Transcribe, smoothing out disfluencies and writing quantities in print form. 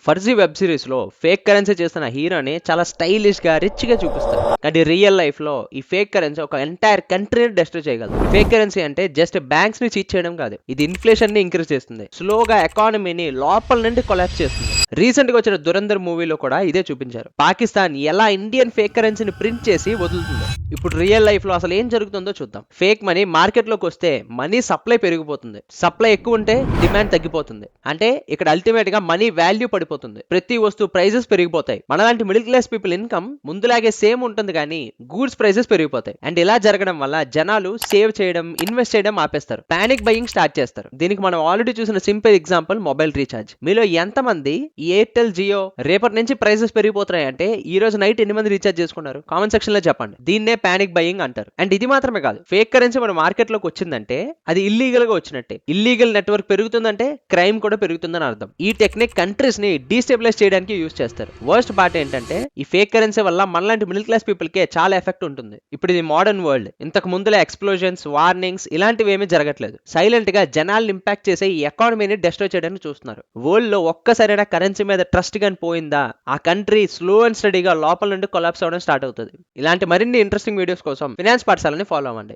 Farzi web series లో fake currency చేస్తున్న హీరోని చాలా స్టైలిష్ గా రిచ్ గా చూపిస్తారు. కానీ రియల్ లైఫ్ లో ఈ ఫేక్ కరెన్సీ ఒక ఎంటైర్ కంట్రీని డెస్ట్రాయ్ చేయగలదు. ఫేక్ కరెన్సీ అంటే జస్ట్ బ్యాంక్స్ ని చీట్ చేయడం కాదు, ఇది ఇన్ఫ్లేషన్ ని ఇంక్రీజ్ చేస్తుంది, స్లోగా ఎకానమీని లోపల నుండి కొలాప్స్ చేస్తుంది. రీసెంట్ గా వచ్చిన దురంధర్ మూవీలో కూడా ఇదే చూపించారు. పాకిస్తాన్ ఎలా ఇండియన్ ఫేక్ కరెన్సీని ప్రింట్ చేసి వదులుతుందో. ఇప్పుడు రియల్ లైఫ్ లో అసలు ఏం జరుగుతుందో చూద్దాం. ఫేక్ మనీ మార్కెట్ లోకి వస్తే మనీ సప్లై పెరిగిపోతుంది, సప్లై ఎక్కువ ఉంటే డిమాండ్ తగ్గిపోతుంది. అంటే ఇక్కడ అల్టిమేట్ గా మనీ వాల్యూ పడిపోతుంది, ప్రతి వస్తువు ప్రైజెస్ పెరిగిపోతాయి. మనలాంటి మిడిల్ క్లాస్ పీపుల్ ఇన్కమ్ ముందులాగే సేమ్ ఉంటుంది, కానీ గూడ్స్ ప్రైజెస్ పెరిగిపోతాయి. అండ్ ఇలా జరగడం వల్ల జనాలు సేవ్ చేయడం, ఇన్వెస్ట్ చేయడం ఆపేస్తారు, పానిక్ బయింగ్ స్టార్ట్ చేస్తారు. దీనికి మనం ఆల్రెడీ చూసిన సింపుల్ ఎగ్జాంపుల్ మొబైల్ రీఛార్జ్. మీలో ఎంతమంది ఎయిర్టెల్ జియో రేపటి నుంచి ప్రైజెస్ పెరిగిపోతున్నాయి అంటే ఈ రోజు నైట్ ఎన్ని మంది రీఛార్జ్ చేసుకున్నారు? కామెంట్ సెక్షన్ లో చెప్పండి. దీన్నే పానిక్ బయింగ్ అంటారు. అండ్ ఇది మాత్రమే కాదు, ఫేక్ కరెన్సీ మన మార్కెట్ లోకి వచ్చిందంటే అది ఇల్లీగల్ గా వచ్చినట్టే. ఇల్లీగల్ నెట్వర్క్ పెరుగుతుందంటే క్రైమ్ కూడా పెరుగుతుందని అర్థం. ఈ టెక్నిక్ కంట్రీస్ ని డీస్టెబిలైజ్ చేయడానికి యూజ్ చేస్తారు. వర్స్ట్ పార్ట్ ఏంటంటే ఈ ఫేక్ కరెన్సీ వల్ల మనలాంటి మిడిల్ క్లాస్ పీపుల్ కే చాలా ఎఫెక్ట్ ఉంటుంది. ఇప్పుడు ఇది మోడర్న్ వరల్డ్. ఇంతకు ముందులో ఎక్స్ప్లోజన్స్, వార్నింగ్స్ ఇలాంటివి ఏమీ జరగట్లేదు. సైలెంట్ గా జనాల్ని ఇంపాక్ట్ చేసే ఈ ఎకానమీని డెస్ట్రాయ్ చేయడానికి చూస్తున్నారు. వరల్డ్ లో ఒక్కసారైనా కరెన్సీ మీద ట్రస్ట్ గాని పోయిందా, ఆ కంట్రీ స్లో అండ్ స్టడీగా లోపల నుండి కొలాప్స్ అవడం స్టార్ట్ అవుతుంది. ఇలాంటి మరిన్ని ఇంట్రెస్టింగ్ వీడియోస్ కోసం ఫినాన్స్ పాఠశాలని ఫాలో అవ్వండి.